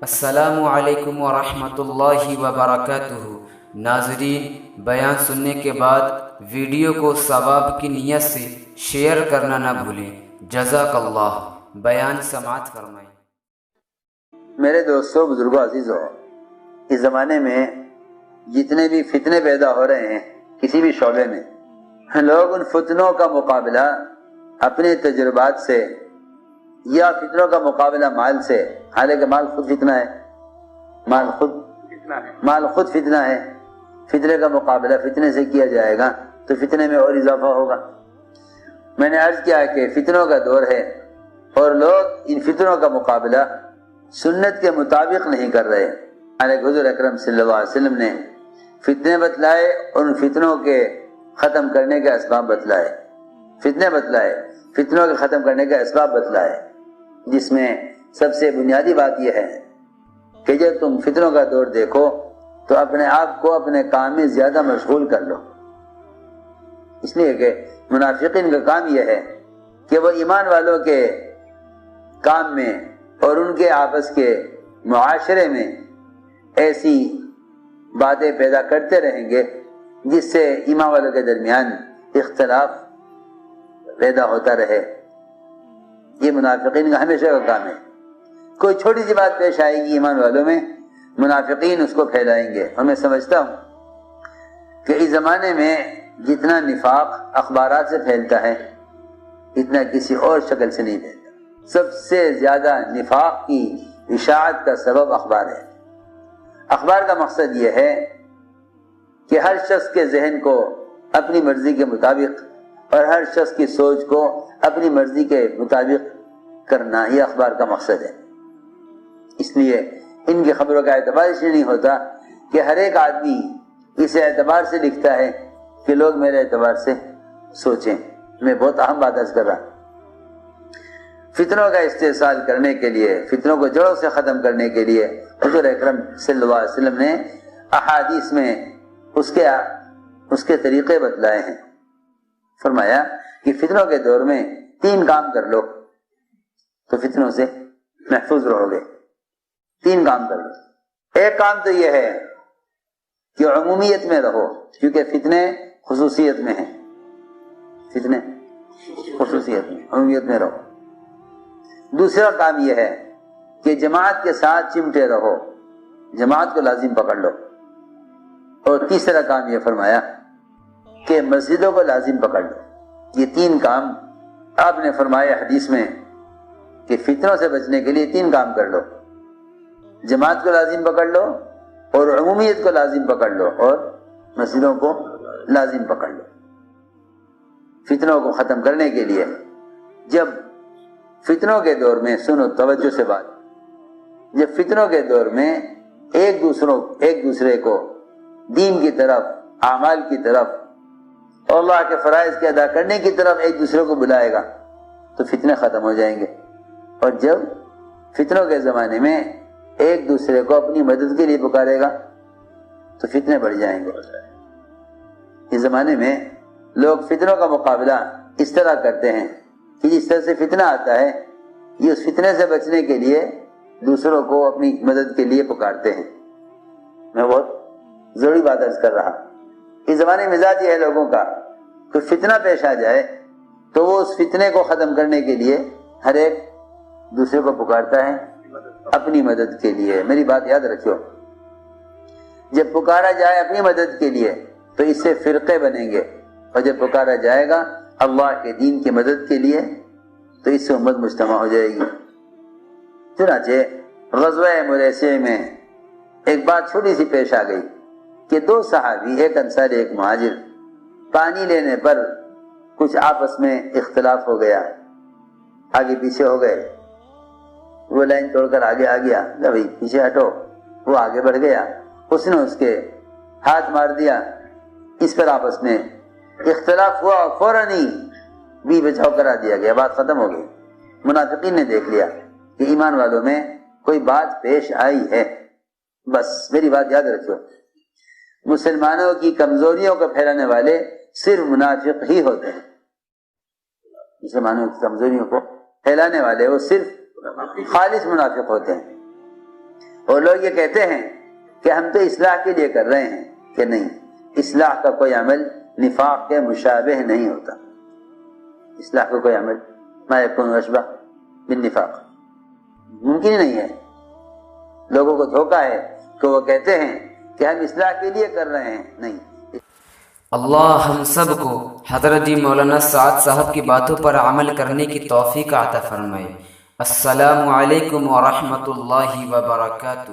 السلام علیکم ورحمۃ اللہ وبرکاتہ۔ ناظرین، بیان سننے کے بعد ویڈیو کو ثواب کی نیت سے شیئر کرنا نہ بھولیں۔ جزاک اللہ۔ بیان سماعت فرمائیں۔ میرے دوستوں، بزرگوں، عزیزوں، اس زمانے میں جتنے بھی فتنے پیدا ہو رہے ہیں کسی بھی شعبے میں، لوگ ان فتنوں کا مقابلہ اپنے تجربات سے یا فتنوں کا مقابلہ مال سے، حالانکہ مال خود فتنہ ہے، مال خود فتنہ ہے، فتنے کا مقابلہ فتنے سے کیا جائے گا تو فتنے میں اور اضافہ ہوگا۔ میں نے عرض کیا کہ فتنوں کا دور ہے اور لوگ ان فتنوں کا مقابلہ سنت کے مطابق نہیں کر رہے۔ حالانکہ حضور اکرم صلی اللہ علیہ وسلم نے فتنے بتلائے اور ان فتنوں کے ختم کرنے کے اسباب بتلائے، فتنے بتلائے، فتنوں کے ختم کرنے کے اسباب بتلائے، جس میں سب سے بنیادی بات یہ ہے کہ جب تم فتنوں کا دور دیکھو تو اپنے آپ کو اپنے کام میں زیادہ مشغول کر لو، اس لیے کہ منافقین کا کام یہ ہے کہ وہ ایمان والوں کے کام میں اور ان کے آپس کے معاشرے میں ایسی باتیں پیدا کرتے رہیں گے جس سے ایمان والوں کے درمیان اختلاف پیدا ہوتا رہے۔ یہ منافقین کا ہمیشہ کا کام ہے۔ کوئی چھوٹی سی بات پیش آئے گی ایمان والوں میں، منافقین اس کو پھیلائیں گے۔ اور میں سمجھتا ہوں کہ اس زمانے میں جتنا نفاق اخبارات سے پھیلتا ہے اتنا کسی اور شکل سے نہیں پھیلتا۔ سب سے زیادہ نفاق کی اشاعت کا سبب اخبار ہے۔ اخبار کا مقصد یہ ہے کہ ہر شخص کے ذہن کو اپنی مرضی کے مطابق اور ہر شخص کی سوچ کو اپنی مرضی کے مطابق کرنا، یہ اخبار کا مقصد ہے۔ اس لیے ان کی خبروں کا اعتبار اس لیے نہیں ہوتا کہ ہر ایک آدمی اس اعتبار سے لکھتا ہے کہ لوگ میرے اعتبار سے سوچیں۔ میں بہت اہم بات عرض کر رہا ہوں۔ فتنوں کا استحصال کرنے کے لیے، فتنوں کو جڑوں سے ختم کرنے کے لیے حضور اکرم صلی اللہ علیہ وسلم نے احادیث میں اس کے طریقے بتلائے ہیں۔ فرمایا کہ فتنوں کے دور میں 3 کام کر لو تو فتنوں سے محفوظ رہو گے۔ 3 کام کر لو۔ ایک کام تو یہ ہے کہ عمومیت میں رہو، کیونکہ فتنے خصوصیت میں ہیں، فتنے خصوصیت میں، عمومیت میں رہو۔ دوسرا کام یہ ہے کہ جماعت کے ساتھ چمٹے رہو، جماعت کو لازم پکڑ لو۔ اور تیسرا کام یہ فرمایا کہ مسجدوں کو لازم پکڑ لو۔ یہ 3 کام آپ نے فرمایا حدیث میں کہ فتنوں سے بچنے کے لیے 3 کام کر لو، جماعت کو لازم پکڑ لو اور عمومیت کو لازم پکڑ لو اور مسجدوں کو لازم پکڑ لو۔ فتنوں کو ختم کرنے کے لیے جب فتنوں کے دور میں، سنو توجہ سے بات، جب فتنوں کے دور میں ایک دوسرے کو دین کی طرف، اعمال کی طرف اور اللہ کے فرائض کے ادا کرنے کی طرف ایک دوسرے کو بلائے گا تو فتنے ختم ہو جائیں گے۔ اور جب فتنوں کے زمانے میں ایک دوسرے کو اپنی مدد کے لیے پکارے گا تو فتنے بڑھ جائیں گے۔ اس زمانے میں لوگ فتنوں کا مقابلہ اس طرح کرتے ہیں کہ جس طرح سے فتنہ آتا ہے یہ اس فتنے سے بچنے کے لیے دوسروں کو اپنی مدد کے لیے پکارتے ہیں۔ میں بہت ضروری بات عرض کر رہا۔ اس زمانے میں مزاج یہ ہے لوگوں کا کہ فتنہ پیش آ جائے تو وہ اس فتنے کو ختم کرنے کے لیے ہر ایک دوسرے کو پکارتا ہے اپنی مدد کے لیے۔ میری بات یاد رکھو، جب پکارا جائے اپنی مدد کے لیے تو اس سے فرقے بنیں گے، اور جب پکارا جائے گا اللہ کے دین کی مدد کے لیے تو اس سے امت مجتمع ہو جائے گی۔ چنانچہ غزوہ مریسیہ میں ایک بات چھوٹی سی پیش آ گئی کہ 2 صحابی، ایک انصاری ایک مہاجر، پانی لینے پر کچھ آپس میں اختلاف ہو گیا، آگے پیچھے ہو گئے۔ وہ لائن توڑ کر آگے آ گیا، بھائی پیچھے ہٹو، وہ آگے بڑھ گیا، اس نے اس کے ہاتھ مار دیا، اس پر آپس میں اختلاف ہوا، فوراً ہی بھی بچاؤ کرا دیا گیا، بات ختم ہو گئی۔ منافقین نے دیکھ لیا کہ ایمان والوں میں کوئی بات پیش آئی ہے۔ بس میری بات یاد رکھو، مسلمانوں کی کمزوریوں کو پھیلانے والے صرف منافق ہی ہوتے ہیں۔ مسلمانوں کی کمزوریوں کو پھیلانے والے وہ صرف خالص منافق ہوتے ہیں۔ اور لوگ یہ کہتے ہیں کہ ہم تو اصلاح کے لیے کر رہے ہیں، کہ نہیں، اصلاح کا کوئی عمل نفاق کے مشابہ نہیں ہوتا. اصلاح کا کوئی عمل ما یکون اشبہ بالنفاق ممکن ہی نہیں ہے. لوگوں کو دھوکہ ہے کہ وہ کہتے ہیں کہ ہم اصلاح کے لیے کر رہے ہیں، نہیں. اللہ ہم سب کو حضرت مولانا سعد صاحب کی باتوں پر عمل کرنے کی توفیق عطا فرمائے. السلام علیکم ورحمۃ اللہ وبرکاتہ.